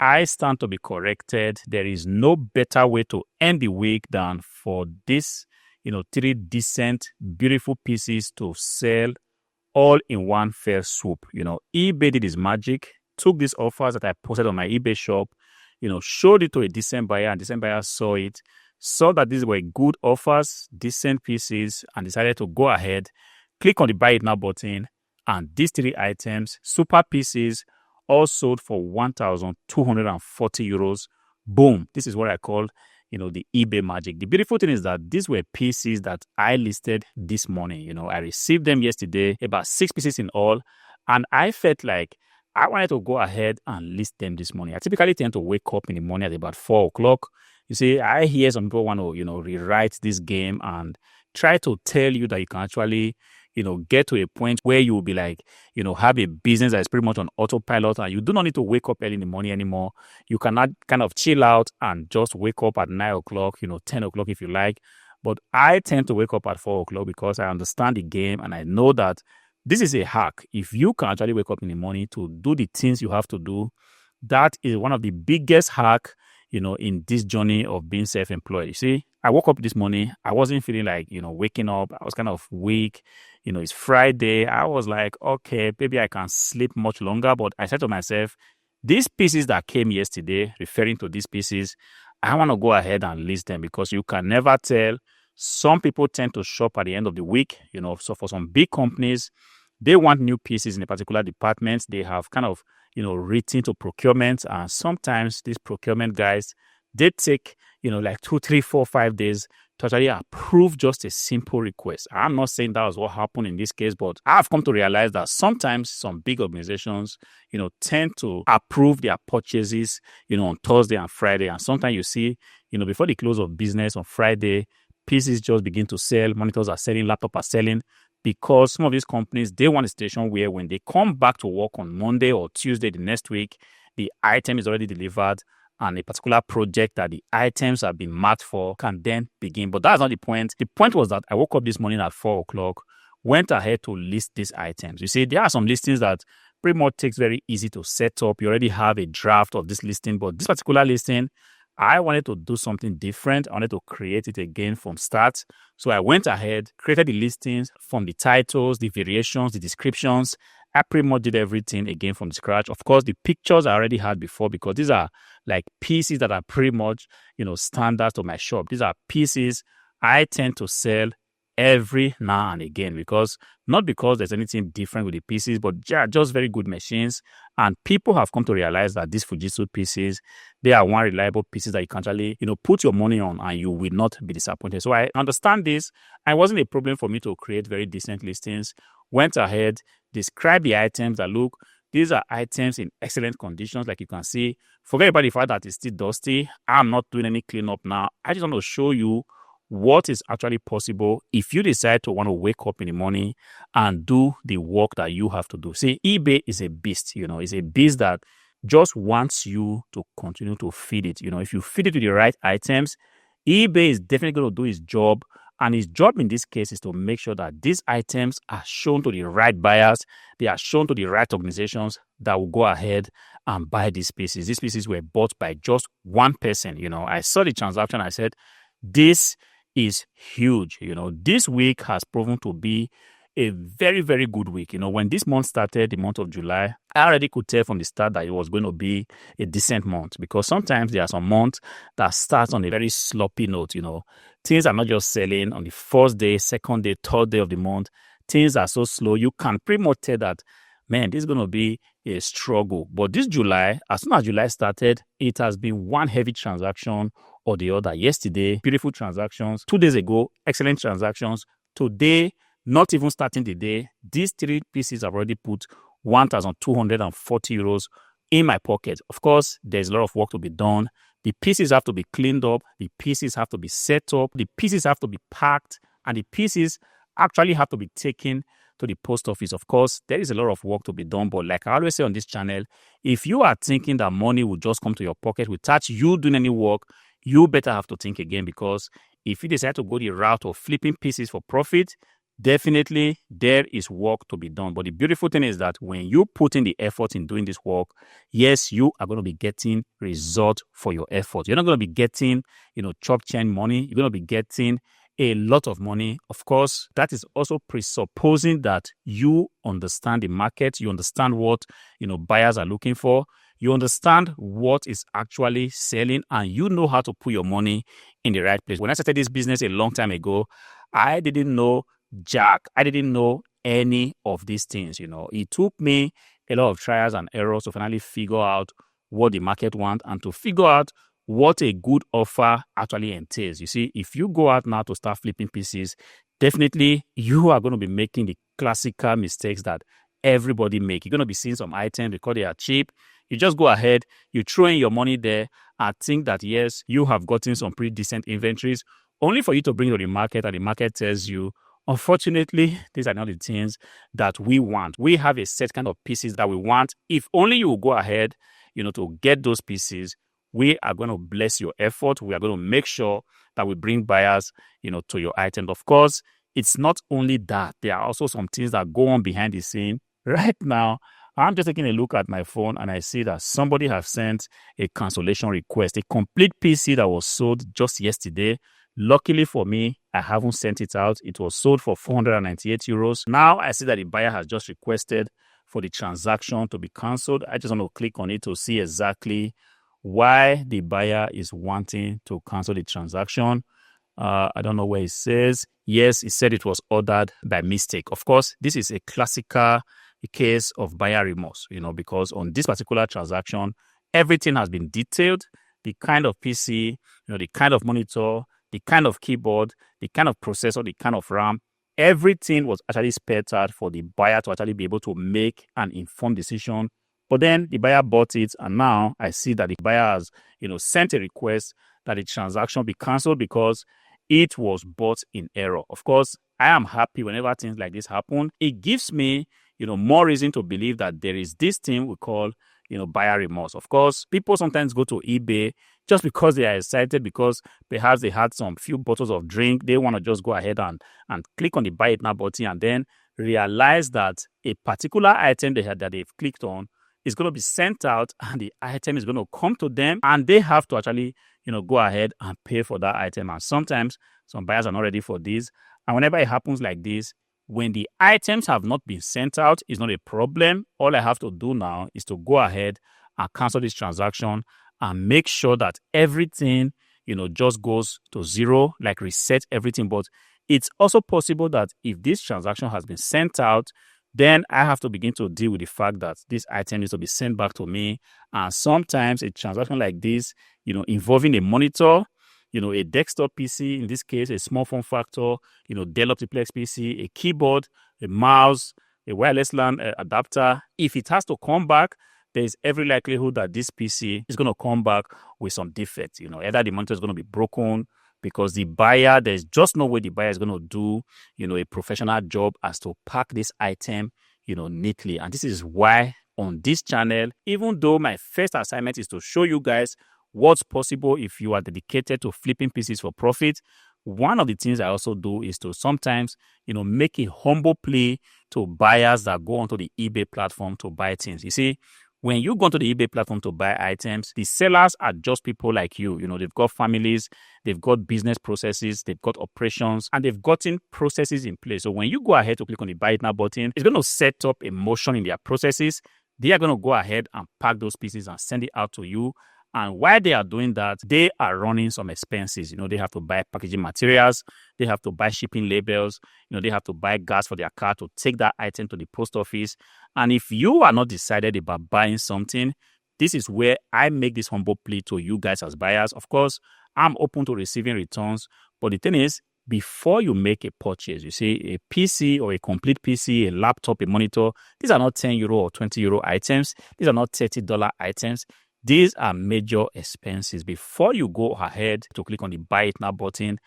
I stand to be corrected. There is no better way to end the week than for this, three decent, beautiful pieces to sell all in one fell swoop. eBay did its magic, took these offers that I posted on my eBay shop, showed it to a decent buyer, and decent buyer saw it, saw that these were good offers, decent pieces, and decided to go ahead, click on the buy it now button, and these three items, super pieces, all sold for 1,240 euros. Boom. This is what I call, the eBay magic. The beautiful thing is that these were pieces that I listed this morning. I received them yesterday, about 6 pieces in all, and I felt like I wanted to go ahead and list them this morning. I typically tend to wake up in the morning at about 4 o'clock. You see, I hear some people want to, rewrite this game and try to tell you that you can actually get to a point where you will be like, have a business that is pretty much on autopilot and you do not need to wake up early in the morning anymore. You cannot kind of chill out and just wake up at 9 o'clock, 10 o'clock if you like. But I tend to wake up at 4 o'clock because I understand the game and I know that this is a hack. If you can actually wake up in the morning to do the things you have to do, that is one of the biggest hack in this journey of being self-employed. You see, I woke up this morning. I wasn't feeling like, waking up. I was kind of weak. It's Friday. I was like, okay, maybe I can sleep much longer. But I said to myself, these pieces that came yesterday, referring to these pieces, I want to go ahead and list them because you can never tell. Some people tend to shop at the end of the week, so for some big companies, they want new pieces in a particular department. They have kind of, written to procurement. And sometimes these procurement guys, they take, like 2, 3, 4, 5 days to actually approve just a simple request. I'm not saying that was what happened in this case, but I've come to realize that sometimes some big organizations, tend to approve their purchases, on Thursday and Friday. And sometimes you see, before the close of business on Friday, pieces just begin to sell, monitors are selling, laptops are selling, because some of these companies, they want a situation where when they come back to work on Monday or Tuesday the next week, the item is already delivered and a particular project that the items have been marked for can then begin. But that's not the point. The point was that I woke up this morning at 4 o'clock, went ahead to list these items. You see, there are some listings that pretty much takes very easy to set up. You already have a draft of this listing, but this particular listing, I wanted to do something different. I wanted to create it again from start. So I went ahead, created the listings from the titles, the variations, the descriptions. I pretty much did everything again from scratch. Of course, the pictures I already had before because these are like pieces that are pretty much, standard to my shop. These are pieces I tend to sell every now and again not because there's anything different with the pieces, but just very good machines. And people have come to realize that these Fujitsu pieces, they are one reliable pieces that you can actually, put your money on and you will not be disappointed. So I understand this. It wasn't a problem for me to create very decent listings. Went ahead, describe the items that look, these are items in excellent conditions. Like you can see, forget about the fact that it's still dusty. I'm not doing any cleanup now. I just want to show you what is actually possible if you decide to want to wake up in the morning and do the work that you have to do. See, eBay is a beast, it's a beast that just wants you to continue to feed it. If you feed it with the right items, eBay is definitely going to do its job. And his job in this case is to make sure that these items are shown to the right buyers. They are shown to the right organizations that will go ahead and buy these pieces. These pieces were bought by just one person. I saw the transaction. I said, this is huge. This week has proven to be a very, very good week. When this month started, the month of July, I already could tell from the start that it was going to be a decent month because sometimes there are some months that start on a very sloppy note. Things are not just selling on the first day, second day, third day of the month. Things are so slow. You can pretty much tell that, man, this is going to be a struggle. But this July, as soon as July started, it has been one heavy transaction or the other. Yesterday, beautiful transactions. 2 days ago, excellent transactions. Today, not even starting the day, these 3 pieces have already put 1,240 euros in my pocket. Of course, there's a lot of work to be done. The pieces have to be cleaned up. The pieces have to be set up. The pieces have to be packed. And the pieces actually have to be taken to the post office. Of course, there is a lot of work to be done. But like I always say on this channel, if you are thinking that money will just come to your pocket without you doing any work, you better have to think again, because if you decide to go the route of flipping pieces for profit, definitely there is work to be done. But the beautiful thing is that when you put in the effort in doing this work, yes, you are going to be getting result for your effort. You're not going to be getting, chop change money. You're going to be getting a lot of money. Of course, that is also presupposing that you understand the market, you understand what, buyers are looking for, you understand what is actually selling, and you know how to put your money in the right place. When I started this business a long time ago, I didn't know jack. I didn't know any of these things. It took me a lot of trials and errors to finally figure out what the market wants and to figure out what a good offer actually entails. You see, if you go out now to start flipping pieces, definitely you are going to be making the classical mistakes that everybody make. You're going to be seeing some items because they are cheap. You just go ahead, you throw in your money there and think that, yes, you have gotten some pretty decent inventories, only for you to bring to the market and the market tells you, unfortunately, these are not the things that we want. We have a set kind of pieces that we want. If only you will go ahead, to get those pieces, we are going to bless your effort. We are going to make sure that we bring buyers, to your item. Of course, it's not only that. There are also some things that go on behind the scene. Right now, I'm just taking a look at my phone and I see that somebody has sent a cancellation request, a complete PC that was sold just yesterday. Luckily for me, I haven't sent it out. It was sold for 498 euros. Now I see that the buyer has just requested for the transaction to be cancelled. I just want to click on it to see exactly why the buyer is wanting to cancel the transaction. I don't know where it says. Yes, it said it was ordered by mistake. Of course, this is a classical case of buyer remorse, because on this particular transaction, everything has been detailed. The kind of PC, the kind of monitor, the kind of keyboard, the kind of processor, the kind of RAM, everything was actually spelled out for the buyer to actually be able to make an informed decision. But then the buyer bought it, and now I see that the buyer has, sent a request that the transaction be cancelled because it was bought in error. Of course, I am happy whenever things like this happen. It gives me, more reason to believe that there is this thing we call, buyer remorse. Of course, people sometimes go to eBay just because they are excited, because perhaps they had some few bottles of drink. They want to just go ahead and click on the buy it now button and then realize that a particular item that they've clicked on is going to be sent out and the item is going to come to them and they have to actually, go ahead and pay for that item. And sometimes some buyers are not ready for this. And whenever it happens like this, when the items have not been sent out, it's not a problem. All I have to do now is to go ahead and cancel this transaction and make sure that everything, just goes to zero, like reset everything. But it's also possible that if this transaction has been sent out, then I have to begin to deal with the fact that this item needs to be sent back to me. And sometimes a transaction like this, involving a monitor, a desktop PC, in this case, a small form factor, Dell Optiplex PC, a keyboard, a mouse, a wireless LAN adapter. If it has to come back, there is every likelihood that this PC is going to come back with some defects. Either the monitor is going to be broken because the buyer, there's just no way the buyer is going to do, a professional job as to pack this item, neatly. And this is why on this channel, even though my first assignment is to show you guys what's possible if you are dedicated to flipping pieces for profit, one of the things I also do is to sometimes, make a humble plea to buyers that go onto the eBay platform to buy things. You see, when you go onto the eBay platform to buy items, the sellers are just people like you. They've got families, they've got business processes, they've got operations, and they've gotten processes in place. So when you go ahead to click on the buy it now button, it's going to set up a motion in their processes. They are going to go ahead and pack those pieces and send it out to you. And while they are doing that, they are running some expenses. They have to buy packaging materials, they have to buy shipping labels, they have to buy gas for their car to take that item to the post office. And if you are not decided about buying something, this is where I make this humble plea to you guys as buyers. Of course, I'm open to receiving returns, but the thing is, before you make a purchase, you see, a PC or a complete PC, a laptop, a monitor, these are not 10 euro or 20 euro items. These are not $30 items. These are major expenses. Before you go ahead to click on the buy it now button,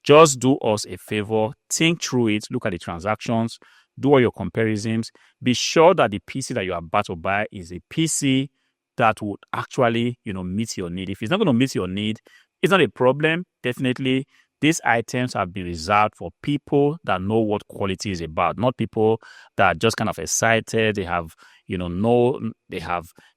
just do us a favor, think through it, look at the transactions, do all your comparisons. Be sure that the PC that you are about to buy is a PC that would actually, meet your need. If it's not going to meet your need, it's not a problem. Definitely these items have been reserved for people that know what quality is about, not people that are just kind of excited. They have,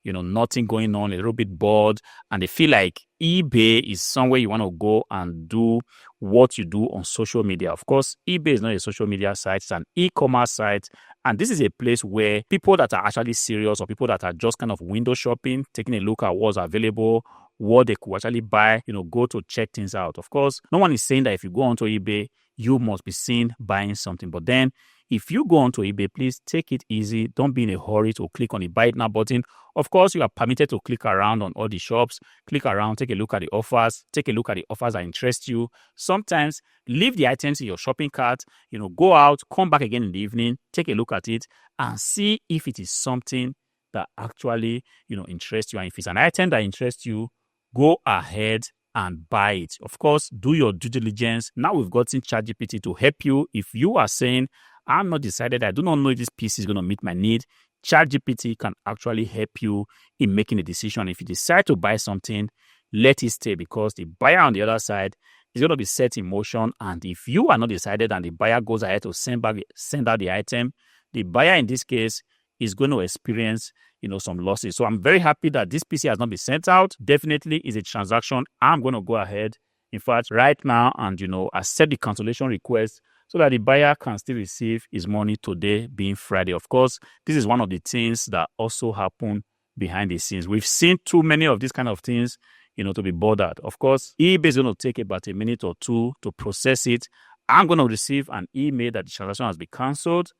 nothing going on, a little bit bored, and they feel like eBay is somewhere you want to go and do what you do on social media. Of course, eBay is not a social media site, it's an e-commerce site. And this is a place where people that are actually serious or people that are just kind of window shopping, taking a look at what's available, what they could actually buy, go to check things out. Of course, no one is saying that if you go onto eBay, you must be seen buying something. But then if you go onto eBay, please take it easy. Don't be in a hurry to click on the buy it now button. Of course, you are permitted to click around on all the shops, click around, take a look at the offers, take a look at the offers that interest you. Sometimes leave the items in your shopping cart, go out, come back again in the evening, take a look at it and see if it is something that actually, interests you. And if it's an item that interests you, go ahead and buy it. Of course, do your due diligence. Now we've gotten ChatGPT to help you. If you are saying, I'm not decided, I do not know if this piece is going to meet my need, ChatGPT can actually help you in making a decision. If you decide to buy something, let it stay, because the buyer on the other side is going to be set in motion. And if you are not decided and the buyer goes ahead to send out the item, the buyer in this case is going to experience some losses. So I'm very happy that this PC has not been sent out. Definitely is a transaction I'm going to go ahead, in fact, right now, and accept the cancellation request so that the buyer can still receive his money today, being Friday. Of course, this is one of the things that also happen behind the scenes. We've seen too many of these kind of things, to be bothered. Of course, eBay is going to take about a minute or two to process it. I'm going to receive an email that the transaction has been cancelled,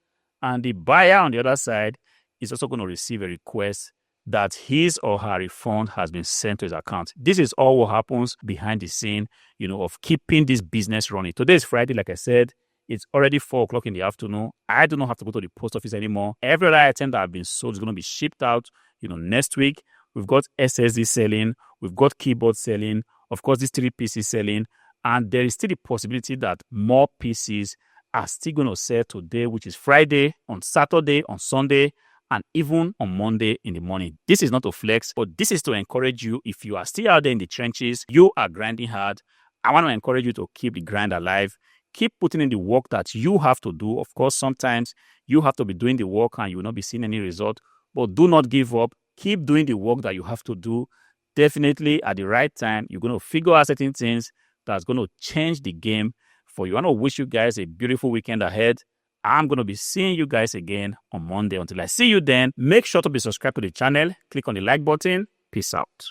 and the buyer on the other side is also going to receive a request that his or her refund has been sent to his account. This is all what happens behind the scene, of keeping this business running. Today is Friday, like I said. It's already 4 o'clock in the afternoon. I do not have to go to the post office anymore. Every other item that have been sold is going to be shipped out, next week. We've got SSD selling. We've got keyboard selling. Of course, these 3 PCs selling. And there is still the possibility that more PCs are still going to sell today, which is Friday, on Saturday, on Sunday, and even on Monday in the morning. This is not to flex, but this is to encourage you. If you are still out there in the trenches, you are grinding hard, I want to encourage you to keep the grind alive. Keep putting in the work that you have to do. Of course, sometimes you have to be doing the work and you will not be seeing any result, but do not give up. Keep doing the work that you have to do. Definitely at the right time, you're going to figure out certain things that's going to change the game for you. I want to wish you guys a beautiful weekend ahead. I'm going to be seeing you guys again on Monday. Until I see you then, make sure to be subscribed to the channel. Click on the like button. Peace out.